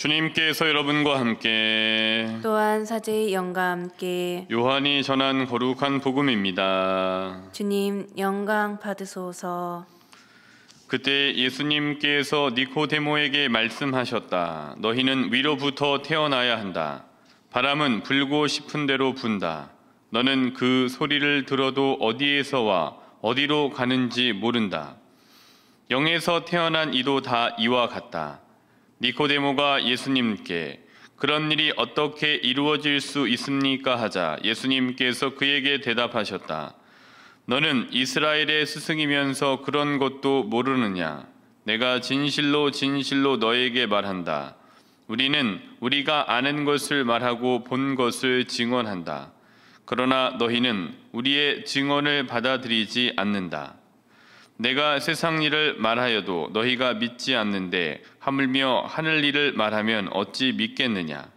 주님께서 여러분과 함께 또한 사제의 영과 함께 요한이 전한 거룩한 복음입니다. 주님 영광 받으소서. 그때 예수님께서 니코데모에게 말씀하셨다. 너희는 위로부터 태어나야 한다. 바람은 불고 싶은 대로 분다. 너는 그 소리를 들어도 어디에서 와 어디로 가는지 모른다. 영에서 태어난 이도 다 이와 같다. 니코데모가 예수님께 그런 일이 어떻게 이루어질 수 있습니까? 하자 예수님께서 그에게 대답하셨다. 너는 이스라엘의 스승이면서 그런 것도 모르느냐? 내가 진실로 진실로 너에게 말한다. 우리는 우리가 아는 것을 말하고 본 것을 증언한다. 그러나 너희는 우리의 증언을 받아들이지 않는다. 내가 세상 일을 말하여도 너희가 믿지 않는데 하물며 하늘 일을 말하면 어찌 믿겠느냐?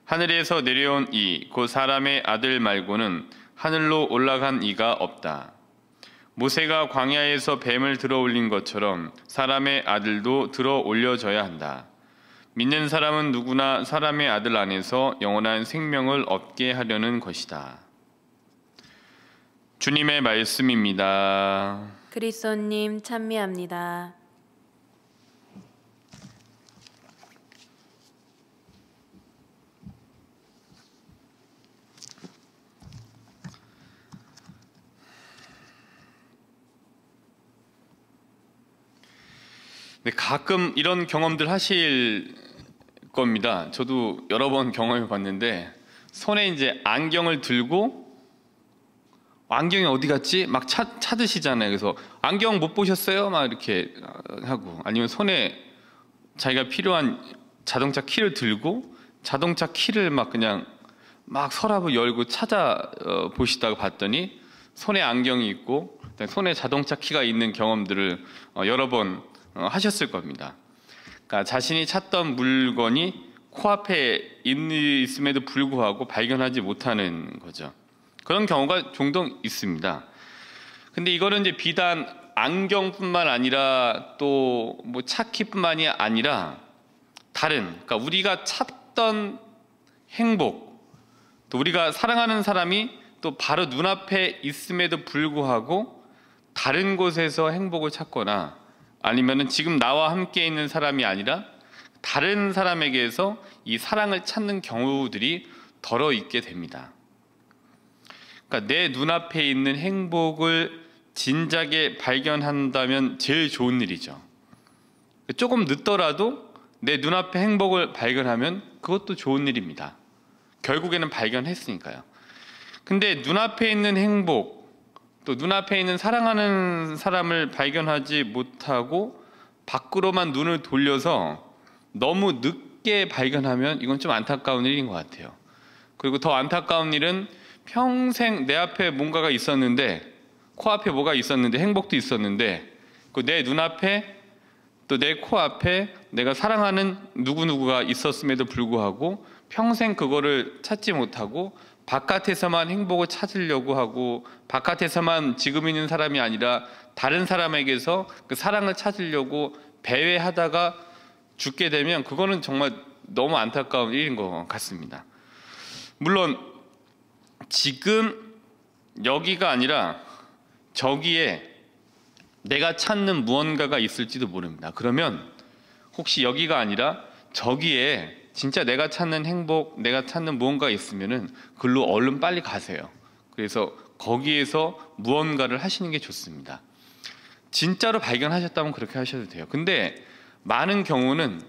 하늘에서 내려온 이 곧 사람의 아들 말고는 하늘로 올라간 이가 없다. 모세가 광야에서 뱀을 들어올린 것처럼 사람의 아들도 들어올려져야 한다. 믿는 사람은 누구나 사람의 아들 안에서 영원한 생명을 얻게 하려는 것이다. 주님의 말씀입니다. 그리스도님 찬미합니다. 네, 가끔 이런 경험들 하실 겁니다. 저도 여러 번 경험해 봤는데 손에 이제 안경을 들고 안경이 어디 갔지? 막 찾으시잖아요. 그래서 안경 못 보셨어요? 막 이렇게 하고, 아니면 손에 자기가 필요한 자동차 키를 들고 자동차 키를 막 그냥 막 서랍을 열고 찾아 보시다가 봤더니 손에 안경이 있고 손에 자동차 키가 있는 경험들을 여러 번 하셨을 겁니다. 그러니까 자신이 찾던 물건이 코앞에 있음에도 불구하고 발견하지 못하는 거죠. 그런 경우가 종종 있습니다. 근데 이거는 이제 비단 안경뿐만 아니라 또 뭐 차키뿐만이 아니라 다른, 그러니까 우리가 찾던 행복, 또 우리가 사랑하는 사람이 또 바로 눈앞에 있음에도 불구하고 다른 곳에서 행복을 찾거나 아니면은 지금 나와 함께 있는 사람이 아니라 다른 사람에게서 이 사랑을 찾는 경우들이 덜어 있게 됩니다. 그러니까 내 눈앞에 있는 행복을 진작에 발견한다면 제일 좋은 일이죠. 조금 늦더라도 내 눈앞에 행복을 발견하면 그것도 좋은 일입니다. 결국에는 발견했으니까요. 근데 눈앞에 있는 행복, 또 눈앞에 있는 사랑하는 사람을 발견하지 못하고 밖으로만 눈을 돌려서 너무 늦게 발견하면 이건 좀 안타까운 일인 것 같아요. 그리고 더 안타까운 일은 평생 내 앞에 뭔가가 있었는데, 코앞에 뭐가 있었는데, 행복도 있었는데 그 내 눈앞에 또 내 코앞에 내가 사랑하는 누구누구가 있었음에도 불구하고 평생 그거를 찾지 못하고 바깥에서만 행복을 찾으려고 하고 바깥에서만 지금 있는 사람이 아니라 다른 사람에게서 그 사랑을 찾으려고 배회하다가 죽게 되면 그거는 정말 너무 안타까운 일인 것 같습니다. 물론 지금 여기가 아니라 저기에 내가 찾는 무언가가 있을지도 모릅니다. 그러면 혹시 여기가 아니라 저기에 진짜 내가 찾는 행복, 내가 찾는 무언가가 있으면은 글로 얼른 빨리 가세요. 그래서 거기에서 무언가를 하시는 게 좋습니다. 진짜로 발견하셨다면 그렇게 하셔도 돼요. 근데 많은 경우는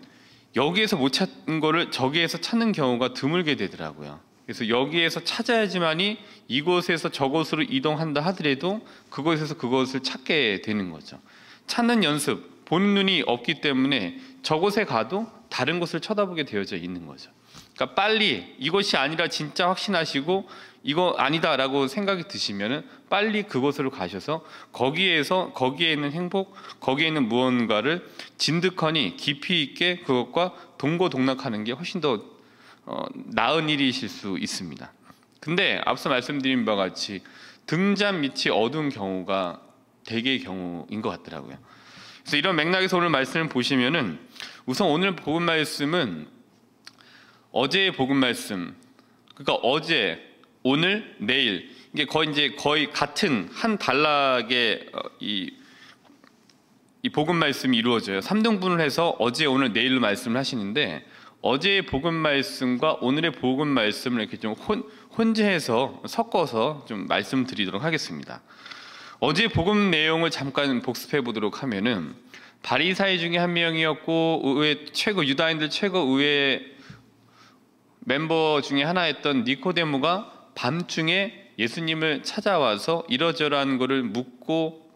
여기에서 못 찾는 거를 저기에서 찾는 경우가 드물게 되더라고요. 그래서 여기에서 찾아야지만이 이곳에서 저곳으로 이동한다 하더라도 그곳에서 그것을 찾게 되는 거죠. 찾는 연습, 보는 눈이 없기 때문에 저곳에 가도 다른 곳을 쳐다보게 되어져 있는 거죠. 그러니까 빨리 이것이 아니라 진짜 확신하시고 이거 아니다라고 생각이 드시면은 빨리 그곳으로 가셔서 거기에 있는 행복, 거기에 있는 무언가를 진득하니 깊이 있게 그것과 동고동락하는 게 훨씬 더 나은 일이실 수 있습니다. 근데 앞서 말씀드린 바와 같이 등잔 밑이 어두운 경우가 대개의 경우인 것 같더라고요. 그래서 이런 맥락에서 오늘 말씀을 보시면은 우선 오늘 복음 말씀은 어제의 복음 말씀, 그러니까 어제, 오늘, 내일 이게 거의 같은 한 단락의 이 복음 말씀이 이루어져요. 3등분을 해서 어제, 오늘, 내일로 말씀을 하시는데 어제의 복음 말씀과 오늘의 복음 말씀을 이렇게 좀 혼재해서 섞어서 좀 말씀드리도록 하겠습니다. 어제 복음 내용을 잠깐 복습해 보도록 하면은 바리사이 중에 한 명이었고 유다인들 최고 의회 멤버 중에 하나였던 니코데모가 밤중에 예수님을 찾아와서 이러저러한 것을 묻고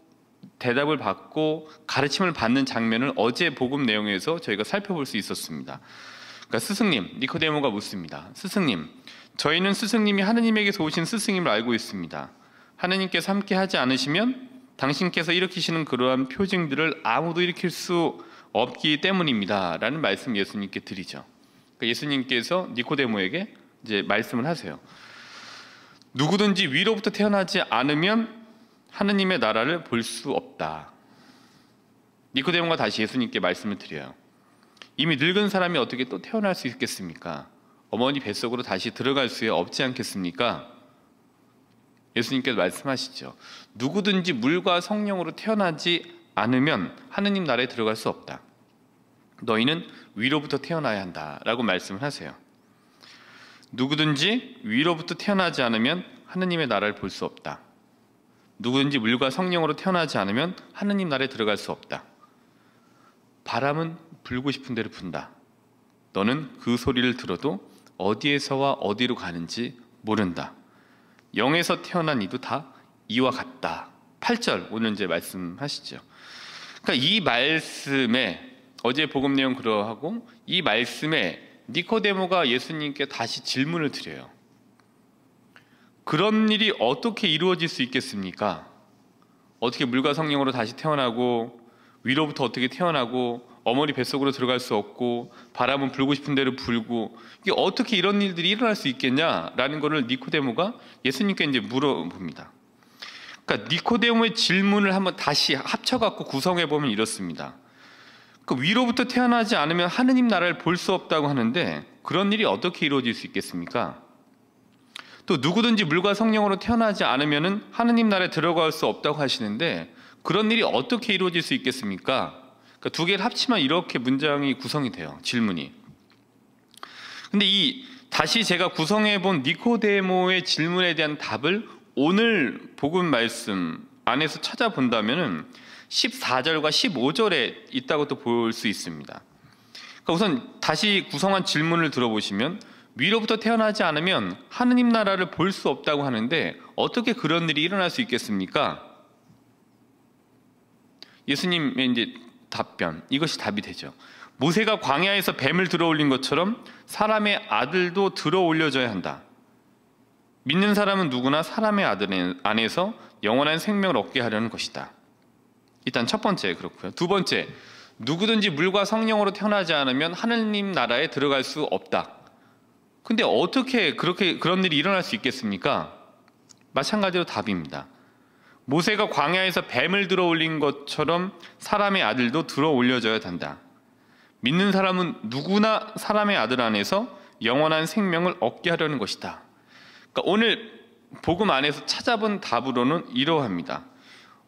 대답을 받고 가르침을 받는 장면을 어제 복음 내용에서 저희가 살펴볼 수 있었습니다. 그러니까 스승님, 니코데모가 묻습니다. 스승님, 저희는 스승님이 하느님에게서 오신 스승님을 알고 있습니다. 하느님께서 함께 하지 않으시면 당신께서 일으키시는 그러한 표징들을 아무도 일으킬 수 없기 때문입니다. 라는 말씀 예수님께 드리죠. 그러니까 예수님께서 니코데모에게 이제 말씀을 하세요. 누구든지 위로부터 태어나지 않으면 하느님의 나라를 볼 수 없다. 니코데모가 다시 예수님께 말씀을 드려요. 이미 늙은 사람이 어떻게 또 태어날 수 있겠습니까? 어머니 뱃속으로 다시 들어갈 수 없지 않겠습니까? 예수님께서 말씀하시죠. 누구든지 물과 성령으로 태어나지 않으면 하느님 나라에 들어갈 수 없다. 너희는 위로부터 태어나야 한다 라고 말씀을 하세요. 누구든지 위로부터 태어나지 않으면 하느님의 나라를 볼 수 없다. 누구든지 물과 성령으로 태어나지 않으면 하느님 나라에 들어갈 수 없다. 바람은 불고 싶은 대로 분다. 너는 그 소리를 들어도 어디에서와 어디로 가는지 모른다. 영에서 태어난 이도 다 이와 같다. 8절 오늘 이제 말씀하시죠. 그러니까 이 말씀에 어제 복음 내용 그러하고 이 말씀에 니코데모가 예수님께 다시 질문을 드려요. 그런 일이 어떻게 이루어질 수 있겠습니까? 어떻게 물과 성령으로 다시 태어나고 위로부터 어떻게 태어나고 어머니 뱃속으로 들어갈 수 없고 바람은 불고 싶은 대로 불고 이게 어떻게 이런 일들이 일어날 수 있겠냐라는 것을 니코데모가 예수님께 이제 물어봅니다. 그러니까 니코데모의 질문을 한번 다시 합쳐갖고 구성해 보면 이렇습니다. 그 위로부터 태어나지 않으면 하느님 나라를 볼 수 없다고 하는데 그런 일이 어떻게 이루어질 수 있겠습니까? 또 누구든지 물과 성령으로 태어나지 않으면 하느님 나라에 들어갈 수 없다고 하시는데 그런 일이 어떻게 이루어질 수 있겠습니까? 그러니까 두 개를 합치면 이렇게 문장이 구성이 돼요. 질문이. 근데 다시 제가 구성해 본 니코데모의 질문에 대한 답을 오늘 복음 말씀 안에서 찾아본다면은 14절과 15절에 있다고 또 볼 수 있습니다. 그러니까 우선 다시 구성한 질문을 들어보시면 위로부터 태어나지 않으면 하느님 나라를 볼 수 없다고 하는데 어떻게 그런 일이 일어날 수 있겠습니까? 예수님의 이제 답변, 이것이 답이 되죠. 모세가 광야에서 뱀을 들어올린 것처럼 사람의 아들도 들어올려져야 한다. 믿는 사람은 누구나 사람의 아들 안에서 영원한 생명을 얻게 하려는 것이다. 일단 첫 번째 그렇고요. 두 번째, 누구든지 물과 성령으로 태어나지 않으면 하느님 나라에 들어갈 수 없다. 근데 어떻게 그런 일이 일어날 수 있겠습니까? 마찬가지로 답입니다. 모세가 광야에서 뱀을 들어올린 것처럼 사람의 아들도 들어올려져야 한다. 믿는 사람은 누구나 사람의 아들 안에서 영원한 생명을 얻게 하려는 것이다. 그러니까 오늘 복음 안에서 찾아본 답으로는 이러합니다.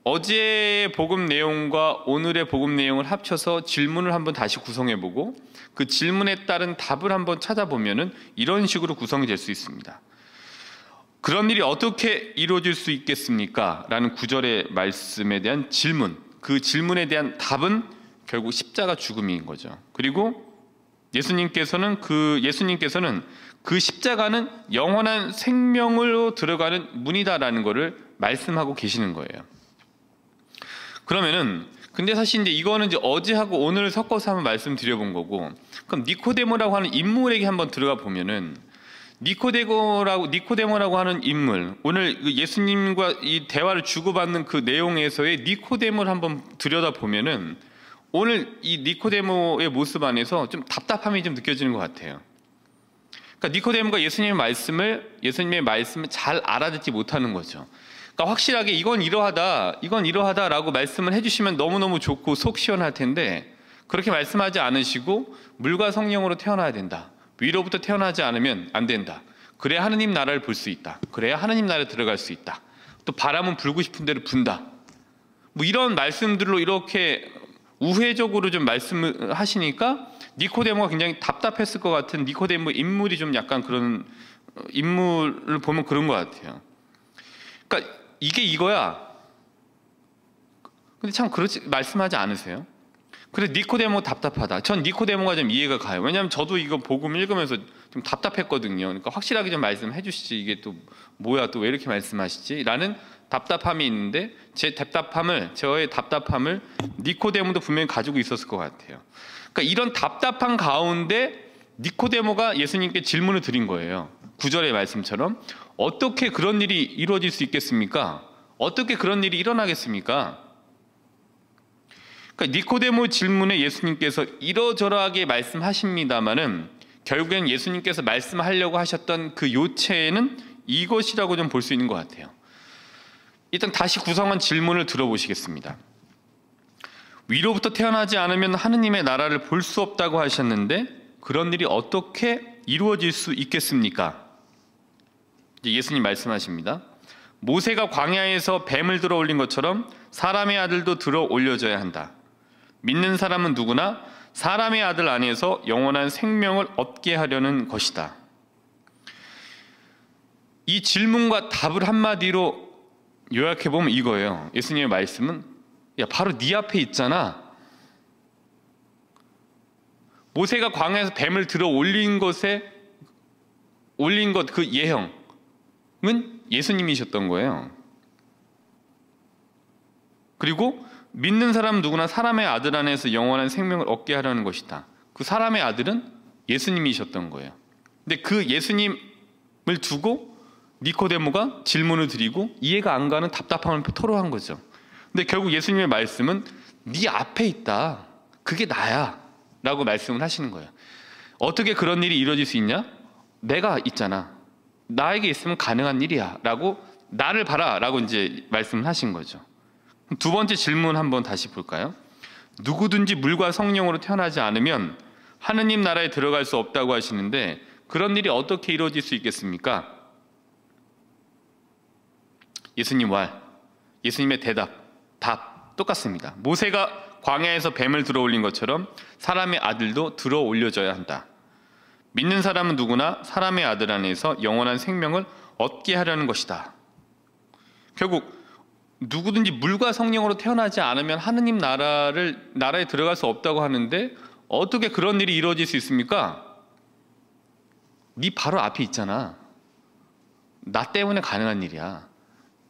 어제의 복음 내용과 오늘의 복음 내용을 합쳐서 질문을 한번 다시 구성해보고 그 질문에 따른 답을 한번 찾아보면은 이런 식으로 구성이 될 수 있습니다. 그런 일이 어떻게 이루어질 수 있겠습니까? 라는 9절의 말씀에 대한 질문, 그 질문에 대한 답은 결국 십자가 죽음인 거죠. 그리고 예수님께서는 그 십자가는 영원한 생명으로 들어가는 문이다라는 것을 말씀하고 계시는 거예요. 그러면은 근데 사실 이제 이거는 이제 어제하고 오늘 섞어서 한번 말씀드려본 거고, 그럼 니코데모라고 하는 인물에게 한번 들어가 보면은 니코데모라고 하는 인물, 오늘 예수님과 이 대화를 주고받는 그 내용에서의 니코데모를 한번 들여다 보면은 오늘 이 니코데모의 모습 안에서 좀 답답함이 좀 느껴지는 것 같아요. 그러니까 니코데모가 예수님의 말씀을 잘 알아듣지 못하는 거죠. 그러니까 확실하게 이건 이러하다라고 말씀을 해주시면 너무너무 좋고 속 시원할 텐데 그렇게 말씀하지 않으시고 물과 성령으로 태어나야 된다. 위로부터 태어나지 않으면 안 된다. 그래야 하느님 나라를 볼 수 있다. 그래야 하느님 나라에 들어갈 수 있다. 또 바람은 불고 싶은 대로 분다. 뭐 이런 말씀들로 이렇게 우회적으로 좀 말씀을 하시니까 니코데모가 굉장히 답답했을 것 같은 니코데모 인물이 좀 약간 그런 인물을 보면 그런 것 같아요. 그러니까 이게 이거야. 근데 참 그렇지 말씀하지 않으세요? 그래서 니코데모 답답하다. 전 니코데모가 좀 이해가 가요. 왜냐하면 저도 이거 복음 읽으면서 좀 답답했거든요. 그러니까 확실하게 좀 말씀해 주시지. 이게 또 뭐야 또 왜 이렇게 말씀하시지? 라는 답답함이 있는데 저의 답답함을 니코데모도 분명히 가지고 있었을 것 같아요. 그러니까 이런 답답한 가운데 니코데모가 예수님께 질문을 드린 거예요. 9절의 말씀처럼 어떻게 그런 일이 이루어질 수 있겠습니까? 어떻게 그런 일이 일어나겠습니까? 그러니까 니코데모 질문에 예수님께서 이러저러하게 말씀하십니다마는 결국엔 예수님께서 말씀하려고 하셨던 그 요체는 이것이라고 좀 볼 수 있는 것 같아요. 일단 다시 구성한 질문을 들어보시겠습니다. 위로부터 태어나지 않으면 하느님의 나라를 볼 수 없다고 하셨는데 그런 일이 어떻게 이루어질 수 있겠습니까? 이제 예수님 말씀하십니다. 모세가 광야에서 뱀을 들어 올린 것처럼 사람의 아들도 들어 올려져야 한다. 믿는 사람은 누구나 사람의 아들 안에서 영원한 생명을 얻게 하려는 것이다. 이 질문과 답을 한마디로 요약해보면 이거예요. 예수님의 말씀은 야 바로 네 앞에 있잖아. 모세가 광야에서 뱀을 들어 올린 것 그 예형은 예수님이셨던 거예요. 그리고 믿는 사람 누구나 사람의 아들 안에서 영원한 생명을 얻게 하려는 것이다. 그 사람의 아들은 예수님이셨던 거예요. 근데 그 예수님을 두고 니코데모가 질문을 드리고 이해가 안 가는 답답함을 토로한 거죠. 근데 결국 예수님의 말씀은 네 앞에 있다. 그게 나야. 라고 말씀을 하시는 거예요. 어떻게 그런 일이 이루어질 수 있냐? 내가 있잖아. 나에게 있으면 가능한 일이야. 라고 나를 봐라. 라고 이제 말씀을 하신 거죠. 두 번째 질문 한번 다시 볼까요? 누구든지 물과 성령으로 태어나지 않으면 하느님 나라에 들어갈 수 없다고 하시는데 그런 일이 어떻게 이루어질 수 있겠습니까? 예수님의 답 똑같습니다. 모세가 광야에서 뱀을 들어 올린 것처럼 사람의 아들도 들어 올려져야 한다. 믿는 사람은 누구나 사람의 아들 안에서 영원한 생명을 얻게 하려는 것이다. 결국 누구든지 물과 성령으로 태어나지 않으면 하느님 나라에 들어갈 수 없다고 하는데 어떻게 그런 일이 이루어질 수 있습니까? 네 바로 앞에 있잖아. 나 때문에 가능한 일이야.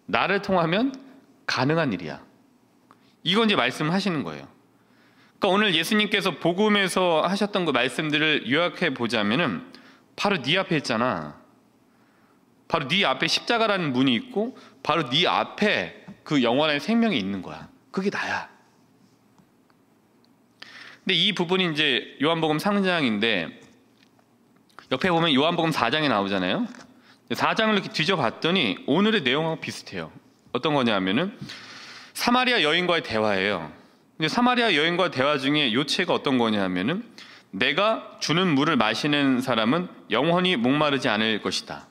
나를 통하면 가능한 일이야. 이건 이제 말씀을 하시는 거예요. 그러니까 오늘 예수님께서 복음에서 하셨던 그 말씀들을 요약해 보자면은 바로 네 앞에 있잖아. 바로 네 앞에 십자가라는 문이 있고 바로 네 앞에 그 영원한 생명이 있는 거야. 그게 나야. 근데 이 부분이 이제 요한복음 3장인데 옆에 보면 요한복음 4장에 나오잖아요. 4장을 이렇게 뒤져봤더니 오늘의 내용하고 비슷해요. 어떤 거냐면은 사마리아 여인과의 대화예요. 근데 사마리아 여인과의 대화 중에 요체가 어떤 거냐면은 내가 주는 물을 마시는 사람은 영원히 목마르지 않을 것이다.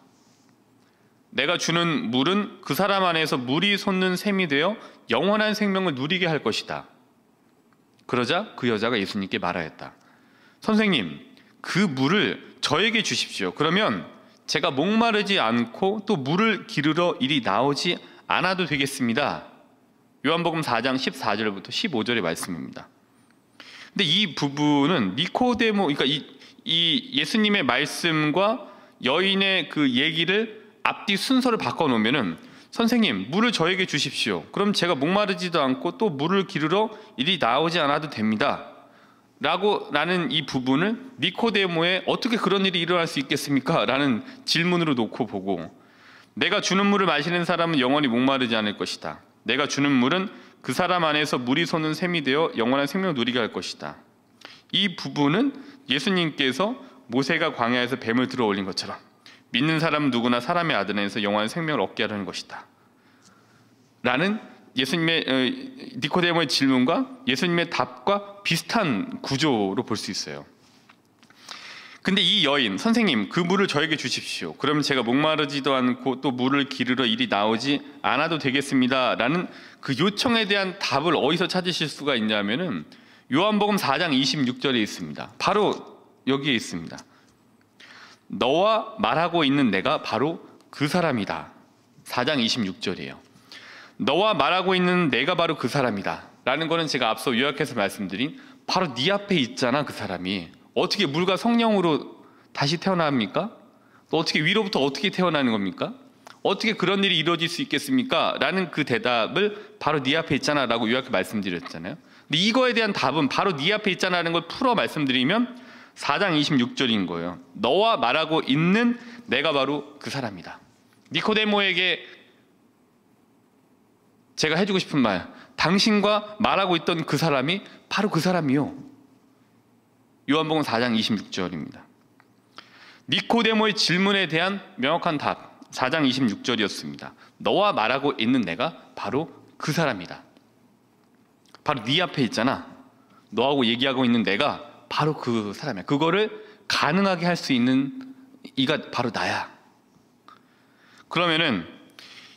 내가 주는 물은 그 사람 안에서 물이 솟는 샘이 되어 영원한 생명을 누리게 할 것이다. 그러자 그 여자가 예수님께 말하였다. 선생님, 그 물을 저에게 주십시오. 그러면 제가 목마르지 않고 또 물을 기르러 이리 나오지 않아도 되겠습니다. 요한복음 4장 14절부터 15절의 말씀입니다. 근데 이 부분은 니코데모, 그러니까 이 예수님의 말씀과 여인의 그 얘기를 앞뒤 순서를 바꿔놓으면은 선생님, 물을 저에게 주십시오. 그럼 제가 목마르지도 않고 또 물을 기르러 이리 나오지 않아도 됩니다. 라는 이 부분을 니코데모의 어떻게 그런 일이 일어날 수 있겠습니까? 라는 질문으로 놓고 보고 내가 주는 물을 마시는 사람은 영원히 목마르지 않을 것이다. 내가 주는 물은 그 사람 안에서 물이 솟는 샘이 되어 영원한 생명을 누리게 할 것이다. 이 부분은 예수님께서 모세가 광야에서 뱀을 들어 올린 것처럼 믿는 사람은 누구나 사람의 아들 안에서 영원한 생명을 얻게 하려는 것이다. 라는 예수님의 니코데모의 질문과 예수님의 답과 비슷한 구조로 볼 수 있어요. 근데 이 여인, 선생님 그 물을 저에게 주십시오. 그럼 제가 목마르지도 않고 또 물을 기르러 이리 나오지 않아도 되겠습니다. 라는 그 요청에 대한 답을 어디서 찾으실 수가 있냐면은 요한복음 4장 26절에 있습니다. 바로 여기에 있습니다. 너와 말하고 있는 내가 바로 그 사람이다. 4장 26절이에요. 너와 말하고 있는 내가 바로 그 사람이다. 라는 거는 제가 앞서 요약해서 말씀드린 바로 네 앞에 있잖아 그 사람이. 어떻게 물과 성령으로 다시 태어납니까? 또 어떻게 위로부터 어떻게 태어나는 겁니까? 어떻게 그런 일이 이루어질 수 있겠습니까? 라는 그 대답을 바로 네 앞에 있잖아 라고 요약해 말씀드렸잖아요. 근데 이거에 대한 답은 바로 네 앞에 있잖아 라는 걸 풀어 말씀드리면 4장 26절인 거예요. 너와 말하고 있는 내가 바로 그 사람이다. 니코데모에게 제가 해주고 싶은 말, 당신과 말하고 있던 그 사람이 바로 그 사람이요. 요한복음 4장 26절입니다. 니코데모의 질문에 대한 명확한 답, 4장 26절이었습니다. 너와 말하고 있는 내가 바로 그 사람이다. 바로 네 앞에 있잖아. 너하고 얘기하고 있는 내가 바로 그 사람이야. 그거를 가능하게 할 수 있는 이가 바로 나야. 그러면은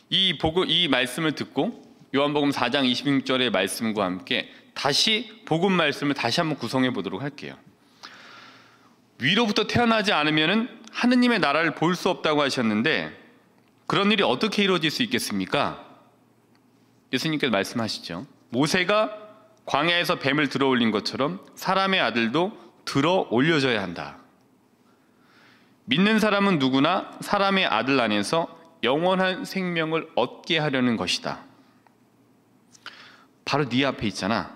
이 말씀을 듣고 요한복음 4장 26절의 말씀과 함께 다시 복음 말씀을 다시 한번 구성해 보도록 할게요. 위로부터 태어나지 않으면은 하느님의 나라를 볼 수 없다고 하셨는데 그런 일이 어떻게 이루어질 수 있겠습니까? 예수님께서 말씀하시죠. 모세가 광야에서 뱀을 들어올린 것처럼 사람의 아들도 들어 올려져야 한다. 믿는 사람은 누구나 사람의 아들 안에서 영원한 생명을 얻게 하려는 것이다. 바로 네 앞에 있잖아.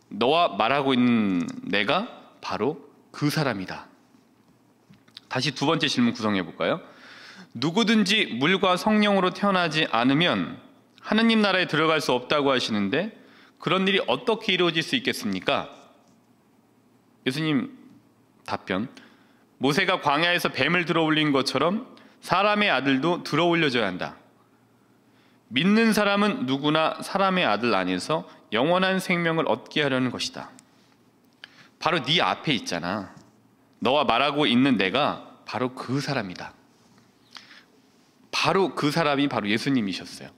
너와 말하고 있는 내가 바로 그 사람이다. 다시 두 번째 질문 구성해 볼까요? 누구든지 물과 성령으로 태어나지 않으면 하느님 나라에 들어갈 수 없다고 하시는데 그런 일이 어떻게 이루어질 수 있겠습니까? 예수님 답변. 모세가 광야에서 뱀을 들어올린 것처럼 사람의 아들도 들어올려져야 한다. 믿는 사람은 누구나 사람의 아들 안에서 영원한 생명을 얻게 하려는 것이다. 바로 네 앞에 있잖아. 너와 말하고 있는 내가 바로 그 사람이다. 바로 그 사람이 바로 예수님이셨어요.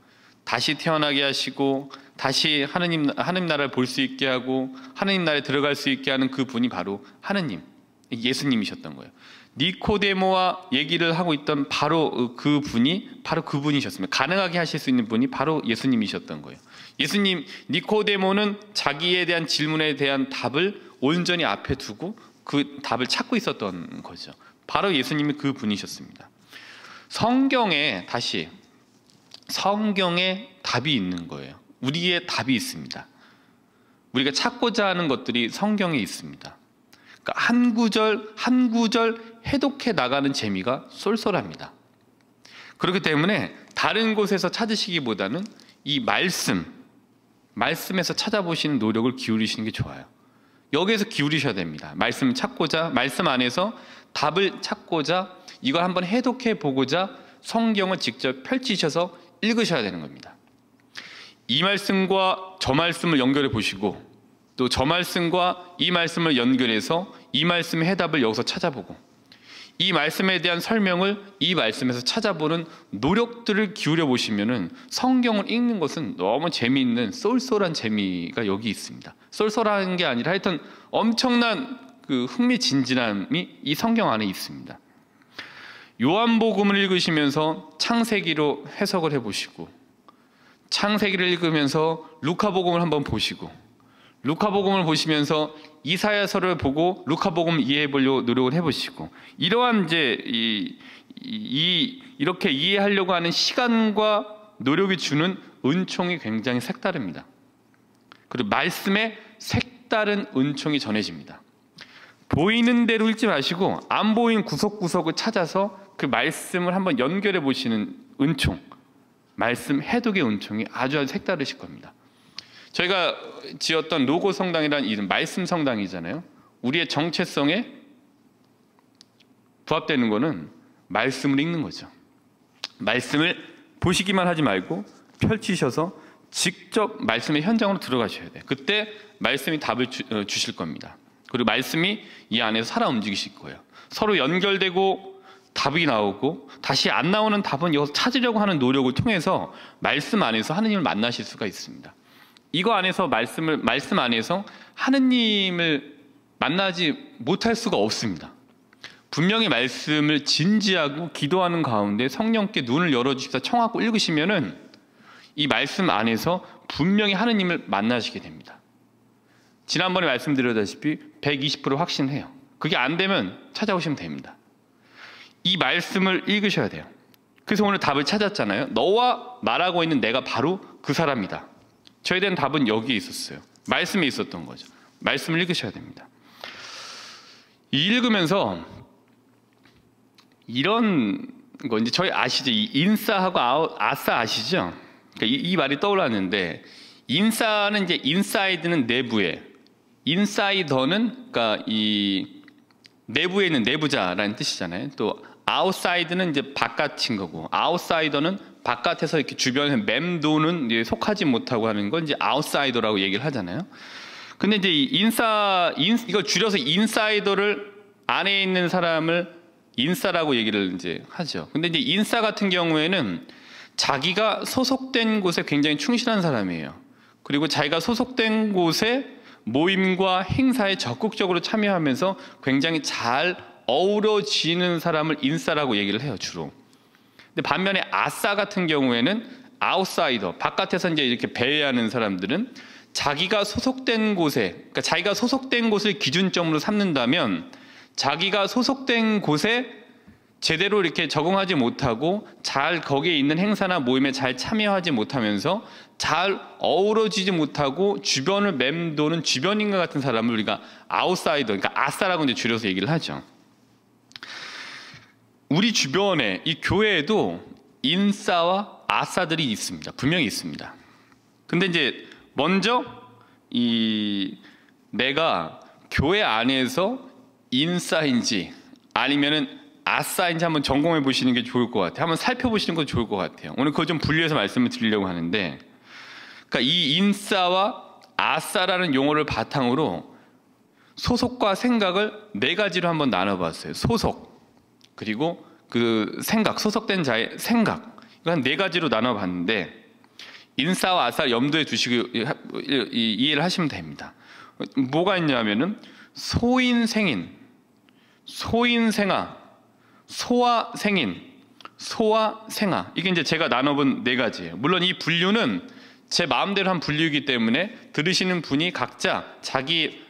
다시 태어나게 하시고 다시 하느님 나라를 볼 수 있게 하고 하느님 나라에 들어갈 수 있게 하는 그 분이 바로 하느님, 예수님이셨던 거예요. 니코데모와 얘기를 하고 있던 바로 그 분이 바로 그분이셨습니다. 가능하게 하실 수 있는 분이 바로 예수님이셨던 거예요. 예수님, 니코데모는 자기에 대한 질문에 대한 답을 온전히 앞에 두고 그 답을 찾고 있었던 거죠. 바로 예수님이 그 분이셨습니다. 성경에 답이 있는 거예요. 우리의 답이 있습니다. 우리가 찾고자 하는 것들이 성경에 있습니다. 그러니까 한 구절 한 구절 해독해 나가는 재미가 쏠쏠합니다. 그렇기 때문에 다른 곳에서 찾으시기보다는 이 말씀에서 찾아보시는 노력을 기울이시는 게 좋아요. 여기에서 기울이셔야 됩니다. 말씀 찾고자, 말씀 안에서 답을 찾고자, 이걸 한번 해독해 보고자 성경을 직접 펼치셔서 읽으셔야 되는 겁니다. 이 말씀과 저 말씀을 연결해 보시고 또 저 말씀과 이 말씀을 연결해서 이 말씀의 해답을 여기서 찾아보고 이 말씀에 대한 설명을 이 말씀에서 찾아보는 노력들을 기울여 보시면은 성경을 읽는 것은 너무 재미있는 쏠쏠한 재미가 여기 있습니다. 쏠쏠한 게 아니라 하여튼 엄청난 그 흥미진진함이 이 성경 안에 있습니다. 요한복음을 읽으시면서 창세기로 해석을 해보시고 창세기를 읽으면서 루카복음을 한번 보시고 루카복음을 보시면서 이사야서를 보고 루카복음을 이해해 보려고 노력을 해보시고 이러한 이제 이렇게 이해하려고 하는 시간과 노력이 주는 은총이 굉장히 색다릅니다. 그리고 말씀에 색다른 은총이 전해집니다. 보이는 대로 읽지 마시고 안 보이는 구석구석을 찾아서 그 말씀을 한번 연결해 보시는 은총, 말씀 해독의 은총이 아주 색다르실 겁니다. 저희가 지었던 로고 성당이라는 이름, 말씀 성당이잖아요. 우리의 정체성에 부합되는 거는 말씀을 읽는 거죠. 말씀을 보시기만 하지 말고 펼치셔서 직접 말씀의 현장으로 들어가셔야 돼요. 그때 말씀이 답을 주실 겁니다. 그리고 말씀이 이 안에서 살아 움직이실 거예요. 서로 연결되고 답이 나오고 다시 안 나오는 답은 여기서 찾으려고 하는 노력을 통해서 말씀 안에서 하느님을 만나실 수가 있습니다. 이거 안에서 말씀 안에서 하느님을 만나지 못할 수가 없습니다. 분명히 말씀을 진지하고 기도하는 가운데 성령께 눈을 열어주십사 청하고 읽으시면은 이 말씀 안에서 분명히 하느님을 만나시게 됩니다. 지난번에 말씀드렸다시피 120% 확신해요. 그게 안 되면 찾아오시면 됩니다. 이 말씀을 읽으셔야 돼요. 그래서 오늘 답을 찾았잖아요. 너와 말하고 있는 내가 바로 그 사람이다. 저에 대한 답은 여기에 있었어요. 말씀에 있었던 거죠. 말씀을 읽으셔야 됩니다. 읽으면서 이런 거 이제 저희 아시죠? 이 인싸하고 아싸 아시죠? 그러니까 이 말이 떠올랐는데 인싸는 이제 인사이드는 내부에, 인사이더는 그러니까 이 내부에 있는 내부자라는 뜻이잖아요. 또 아웃사이드는 이제 바깥인 거고 아웃사이더는 바깥에서 이렇게 주변에 맴도는 이제 속하지 못하고 하는 건 이제 아웃사이더라고 얘기를 하잖아요. 근데 이제 이걸 줄여서 인사이더를 안에 있는 사람을 인싸라고 얘기를 이제 하죠. 근데 이제 인싸 같은 경우에는 자기가 소속된 곳에 굉장히 충실한 사람이에요. 그리고 자기가 소속된 곳에 모임과 행사에 적극적으로 참여하면서 굉장히 잘 어우러지는 사람을 인싸라고 얘기를 해요, 주로. 근데 반면에 아싸 같은 경우에는 아웃사이더, 바깥에서 이제 이렇게 배회하는 사람들은 자기가 소속된 곳에, 그러니까 자기가 소속된 곳을 기준점으로 삼는다면 자기가 소속된 곳에 제대로 이렇게 적응하지 못하고 잘 거기에 있는 행사나 모임에 잘 참여하지 못하면서 잘 어우러지지 못하고 주변을 맴도는 주변인과 같은 사람을 우리가 아웃사이더, 그러니까 아싸라고 이제 줄여서 얘기를 하죠. 우리 주변에 이 교회에도 인싸와 아싸들이 있습니다. 분명히 있습니다. 근데 이제 먼저 내가 교회 안에서 인싸인지 아니면은 아싸인지 한번 점검해 보시는 게 좋을 것 같아요. 한번 살펴보시는 것도 좋을 것 같아요. 오늘 그거 좀 분리해서 말씀을 드리려고 하는데, 그러니까 이 인싸와 아싸라는 용어를 바탕으로 소속과 생각을 네 가지로 한번 나눠봤어요. 소속, 그리고 그 생각, 소속된 자의 생각, 이거 한 네 가지로 나눠봤는데 인싸와 아싸 염두에 두시고 이해를 하시면 됩니다. 뭐가 있냐면은 소인생인, 소인생아, 소아생인, 소아생아, 이게 이제 제가 나눠본 네 가지예요. 물론 이 분류는 제 마음대로 한 분류이기 때문에 들으시는 분이 각자 자기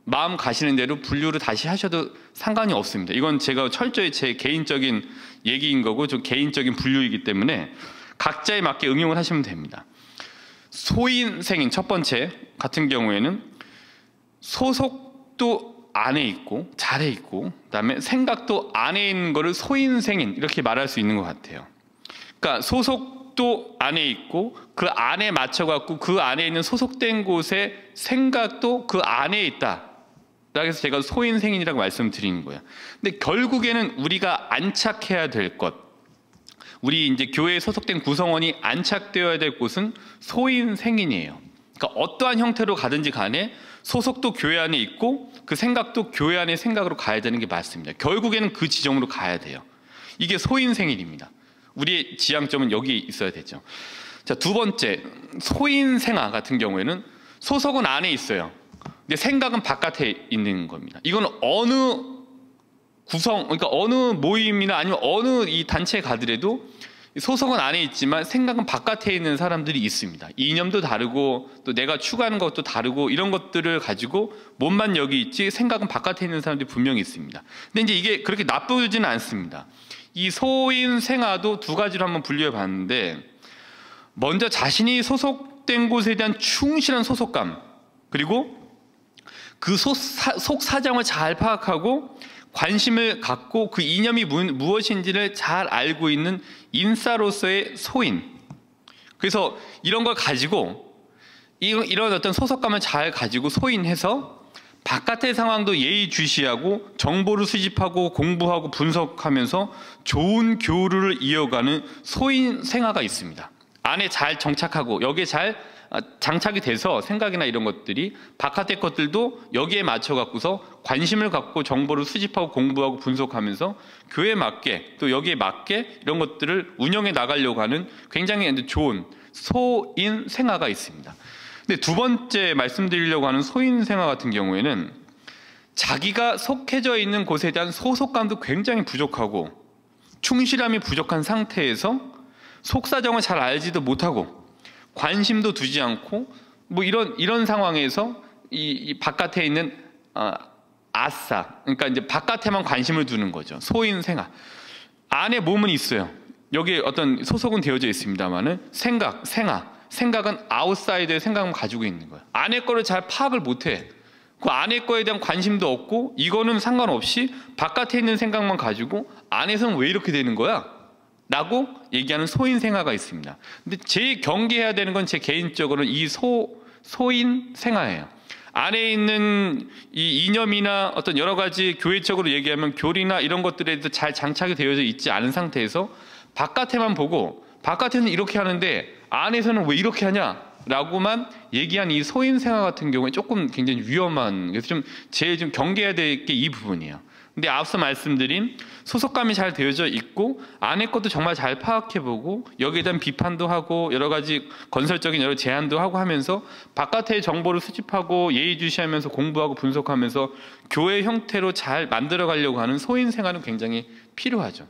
마음 가시는 대로 분류를 다시 하셔도 상관이 없습니다. 이건 제가 철저히 제 개인적인 얘기인 거고 좀 개인적인 분류이기 때문에 각자에 맞게 응용을 하시면 됩니다. 소인생인 첫 번째 같은 경우에는 소속도 안에 있고 잘해 있고 그다음에 생각도 안에 있는 거를 소인생인 이렇게 말할 수 있는 것 같아요. 그러니까 소속도 안에 있고 그 안에 맞춰갖고 그 안에 있는 소속된 곳에 생각도 그 안에 있다. 그래서 제가 소인생인이라고 말씀드리는 거예요. 근데 결국에는 우리가 안착해야 될 것, 우리 이제 교회에 소속된 구성원이 안착되어야 될 곳은 소인생인이에요. 그러니까 어떠한 형태로 가든지 간에 소속도 교회 안에 있고 그 생각도 교회 안의 생각으로 가야 되는 게 맞습니다. 결국에는 그 지점으로 가야 돼요. 이게 소인생일입니다. 우리의 지향점은 여기 있어야 되죠. 자, 두 번째, 소인생아 같은 경우에는 소속은 안에 있어요. 근데 생각은 바깥에 있는 겁니다. 이건 어느 그러니까 어느 모임이나 아니면 어느 이 단체에 가더라도 소속은 안에 있지만 생각은 바깥에 있는 사람들이 있습니다. 이념도 다르고 또 내가 추구하는 것도 다르고 이런 것들을 가지고 몸만 여기 있지 생각은 바깥에 있는 사람들이 분명히 있습니다. 근데 이제 이게 그렇게 나쁘지는 않습니다. 이 소인생아도 두 가지로 한번 분류해 봤는데 먼저 자신이 소속된 곳에 대한 충실한 소속감 그리고 그 속 사정을 잘 파악하고 관심을 갖고 그 이념이 무엇인지를 잘 알고 있는 인싸로서의 소인. 그래서 이런 걸 가지고 이런 어떤 소속감을 잘 가지고 소인해서 바깥의 상황도 예의주시하고 정보를 수집하고 공부하고 분석하면서 좋은 교류를 이어가는 소인 생활가 있습니다. 안에 잘 정착하고 여기에 잘 장착이 돼서 생각이나 이런 것들이 바깥의 것들도 여기에 맞춰 갖고서 관심을 갖고 정보를 수집하고 공부하고 분석하면서 교회에 맞게 또 여기에 맞게 이런 것들을 운영해 나가려고 하는 굉장히 좋은 소인 생활가 있습니다. 근데 두 번째 말씀드리려고 하는 소인 생활 같은 경우에는 자기가 속해져 있는 곳에 대한 소속감도 굉장히 부족하고 충실함이 부족한 상태에서 속사정을 잘 알지도 못하고 관심도 두지 않고 뭐 이런 상황에서 이 바깥에 있는 아싸, 그러니까 이제 바깥에만 관심을 두는 거죠. 소인 생활. 안에 몸은 있어요. 여기에 어떤 소속은 되어져 있습니다만은 생각은 아웃사이더의 생각만 가지고 있는 거예요. 안에 거를 잘 파악을 못해. 그 안에 거에 대한 관심도 없고 이거는 상관없이 바깥에 있는 생각만 가지고 안에서는 왜 이렇게 되는 거야? 라고 얘기하는 소인 생활가 있습니다. 근데 제일 경계해야 되는 건 제 개인적으로는 이 소인 생활이에요. 안에 있는 이 이념이나 어떤 여러 가지 교회적으로 얘기하면 교리나 이런 것들에 대해서 잘 장착이 되어져 있지 않은 상태에서 바깥에만 보고 바깥에는 이렇게 하는데 안에서는 왜 이렇게 하냐? 라고만 얘기한 이 소인 생활 같은 경우에 조금 굉장히 위험한, 그래서 제일 좀 경계해야 될 게 이 부분이에요. 근데 앞서 말씀드린 소속감이 잘 되어져 있고 안에 것도 정말 잘 파악해보고 여기에 대한 비판도 하고 여러 가지 건설적인 여러 제안도 하고 하면서 바깥의 정보를 수집하고 예의주시하면서 공부하고 분석하면서 교회 형태로 잘 만들어 가려고 하는 소인 생활은 굉장히 필요하죠.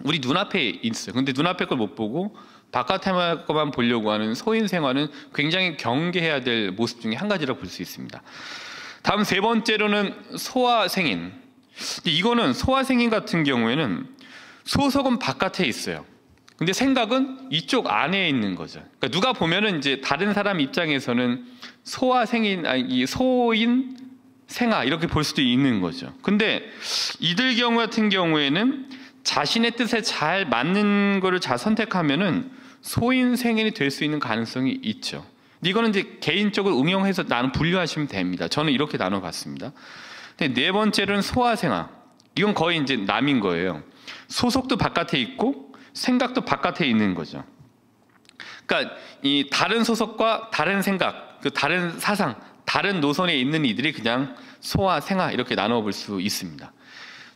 우리 눈앞에 있어요. 근데 눈앞에 걸 못 보고 바깥에만 것만 보려고 하는 소인 생활은 굉장히 경계해야 될 모습 중에 한 가지라고 볼 수 있습니다. 다음 세 번째로는 소아생인. 이거는 소아생인 같은 경우에는 소속은 바깥에 있어요. 근데 생각은 이쪽 안에 있는 거죠. 그러니까 누가 보면은 이제 다른 사람 입장에서는 소아생인, 이 소인 생아 이렇게 볼 수도 있는 거죠. 근데 이들 경우 같은 경우에는 자신의 뜻에 잘 맞는 거를 잘 선택하면은 소인 생인이 될 수 있는 가능성이 있죠. 이거는 이제 개인적으로 응용해서 나는 분류하시면 됩니다. 저는 이렇게 나눠봤습니다. 네 번째로는 소아생활. 이건 거의 이제 남인 거예요. 소속도 바깥에 있고 생각도 바깥에 있는 거죠. 그러니까 이 다른 소속과 다른 생각, 그 다른 사상, 다른 노선에 있는 이들이 그냥 소아생활 이렇게 나눠볼 수 있습니다.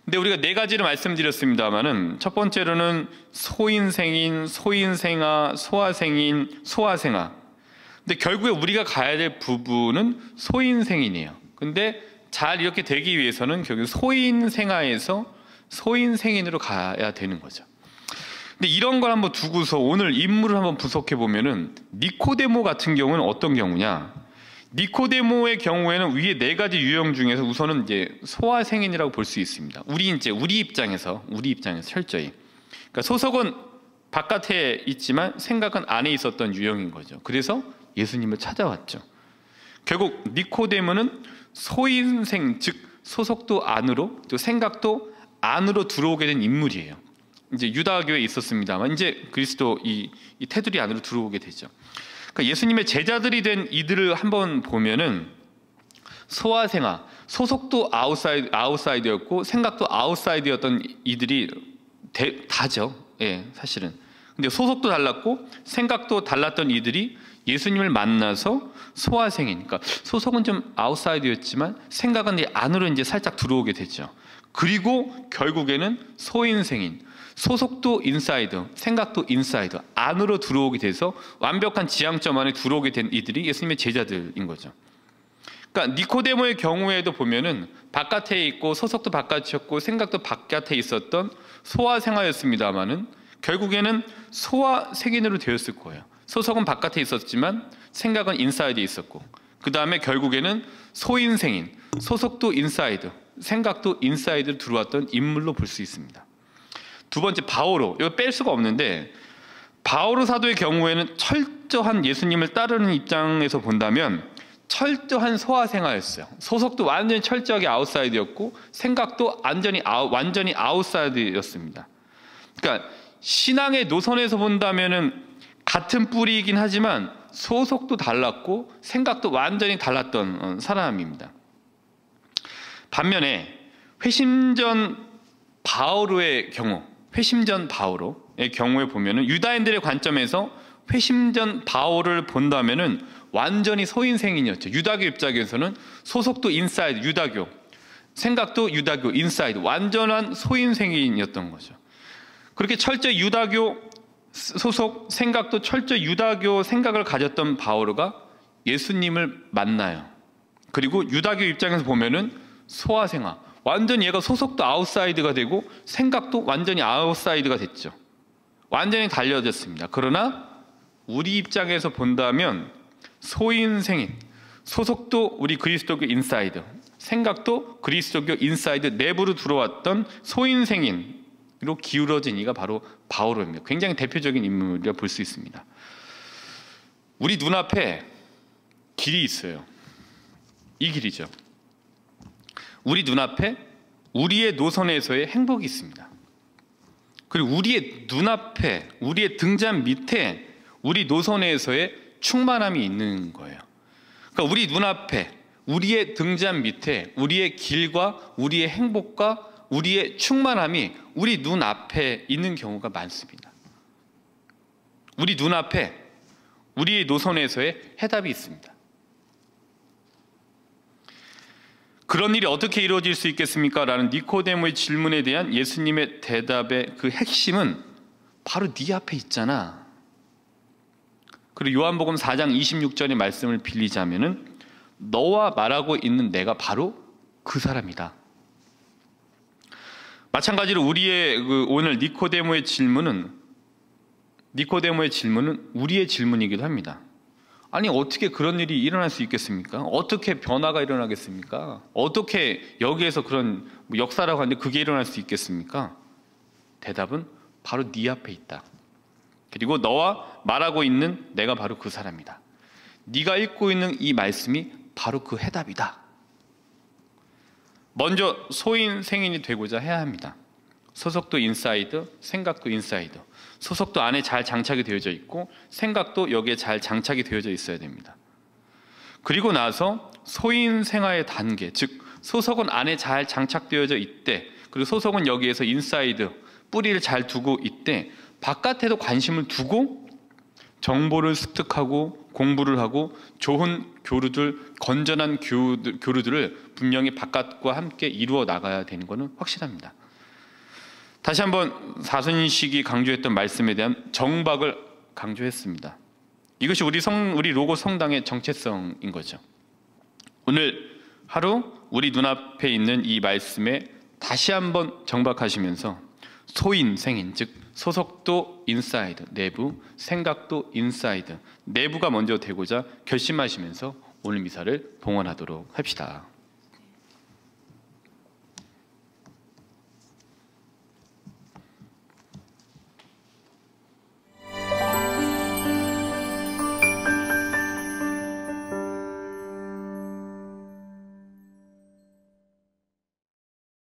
근데 우리가 네 가지를 말씀드렸습니다만은 첫 번째로는 소인생인, 소인생아, 소아생인, 소아생아. 근데 결국에 우리가 가야 될 부분은 소인생인이에요. 근데 잘 이렇게 되기 위해서는 결국 소인생아에서 소인생인으로 가야 되는 거죠. 근데 이런 걸 한번 두고서 오늘 인물을 한번 분석해 보면은 니코데모 같은 경우는 어떤 경우냐? 니코데모의 경우에는 위에 네 가지 유형 중에서 우선은 이제 소아생인이라고 볼 수 있습니다. 우리 입장에서 철저히. 그러니까 소속은 바깥에 있지만 생각은 안에 있었던 유형인 거죠. 그래서 예수님을 찾아왔죠. 결국 니코데모는 소인생, 즉 소속도 안으로 또 생각도 안으로 들어오게 된 인물이에요. 이제 유다교에 있었습니다만 이제 그리스도 이 테두리 안으로 들어오게 되죠. 그러니까 예수님의 제자들이 된 이들을 한번 보면은 소아생아, 소속도 아웃사이드였고 생각도 아웃사이드였던 이들이 다죠. 예, 사실은. 근데 소속도 달랐고 생각도 달랐던 이들이 예수님을 만나서 소아생인, 그러니까 소속은 좀 아웃사이드였지만 생각은 안으로 이제 살짝 들어오게 되죠. 그리고 결국에는 소인생인, 소속도 인사이드, 생각도 인사이드, 안으로 들어오게 돼서 완벽한 지향점 안에 들어오게 된 이들이 예수님의 제자들인 거죠. 그러니까 니코데모의 경우에도 보면은 바깥에 있고 소속도 바깥이었고 생각도 바깥에 있었던 소아생아였습니다마는 결국에는 소아생인으로 되었을 거예요. 소속은 바깥에 있었지만 생각은 인사이드에 있었고 그 다음에 결국에는 소인생인, 소속도 인사이드, 생각도 인사이드로 들어왔던 인물로 볼 수 있습니다. 두 번째 바오로, 이거 뺄 수가 없는데 바오로 사도의 경우에는 철저한 예수님을 따르는 입장에서 본다면 철저한 소아생아였어요. 소속도 완전히 철저하게 아웃사이드였고 생각도 완전히 아웃사이드였습니다. 그러니까 신앙의 노선에서 본다면은 같은 뿌리이긴 하지만 소속도 달랐고 생각도 완전히 달랐던 사람입니다. 반면에 회심전 바오로의 경우에 보면은 유다인들의 관점에서 회심 전 바울을 본다면은 완전히 소인생인이었죠. 유다교 입장에서는 소속도 인사이드 유다교, 생각도 유다교 인사이드, 완전한 소인생인이었던 거죠. 그렇게 철저히 유다교 소속, 생각도 철저히 유다교 생각을 가졌던 바오르가 예수님을 만나요. 그리고 유다교 입장에서 보면은 소아생아, 완전 얘가 소속도 아웃사이드가 되고 생각도 완전히 아웃사이드가 됐죠. 완전히 달려졌습니다. 그러나 우리 입장에서 본다면 소인생인, 소속도 우리 그리스도교 인사이드, 생각도 그리스도교 인사이드 내부로 들어왔던 소인생인으로 기울어진 이가 바로 바오로입니다. 굉장히 대표적인 인물이라 볼 수 있습니다. 우리 눈앞에 길이 있어요. 이 길이죠. 우리 눈앞에 우리의 노선에서의 행복이 있습니다. 그리고 우리의 눈앞에, 우리의 등잔 밑에 우리 노선에서의 충만함이 있는 거예요. 그러니까 우리 눈앞에, 우리의 등잔 밑에 우리의 길과 우리의 행복과 우리의 충만함이 우리 눈앞에 있는 경우가 많습니다. 우리 눈앞에 우리의 노선에서의 해답이 있습니다. 그런 일이 어떻게 이루어질 수 있겠습니까? 라는 니코데모의 질문에 대한 예수님의 대답의 그 핵심은 바로 네 앞에 있잖아. 그리고 요한복음 4장 26절의 말씀을 빌리자면은 너와 말하고 있는 내가 바로 그 사람이다. 마찬가지로 우리의 오늘 니코데모의 질문은 우리의 질문이기도 합니다. 아니 어떻게 그런 일이 일어날 수 있겠습니까? 어떻게 변화가 일어나겠습니까? 어떻게 여기에서 그런 역사라고 하는데 그게 일어날 수 있겠습니까? 대답은 바로 네 앞에 있다. 그리고 너와 말하고 있는 내가 바로 그 사람이다. 네가 읽고 있는 이 말씀이 바로 그 해답이다. 먼저 소인생인이 되고자 해야 합니다. 소속도 인사이드, 생각도 인사이드. 소속도 안에 잘 장착이 되어져 있고 생각도 여기에 잘 장착이 되어져 있어야 됩니다. 그리고 나서 소인생활의 단계, 즉 소속은 안에 잘 장착되어져 있대. 그리고 소속은 여기에서 인사이드, 뿌리를 잘 두고 있대. 바깥에도 관심을 두고 정보를 습득하고 공부를 하고 좋은 교류들, 건전한 교류들을 분명히 바깥과 함께 이루어 나가야 되는 것은 확실합니다. 다시 한번 사순식이 강조했던 말씀에 대한 정박을 강조했습니다. 이것이 우리 로고 성당의 정체성인 거죠. 오늘 하루 우리 눈앞에 있는 이 말씀에 다시 한번 정박하시면서 소인생인, 즉 소속도 인사이드, 내부, 생각도 인사이드, 내부가 먼저 되고자 결심하시면서 오늘 미사를 봉헌하도록 합시다.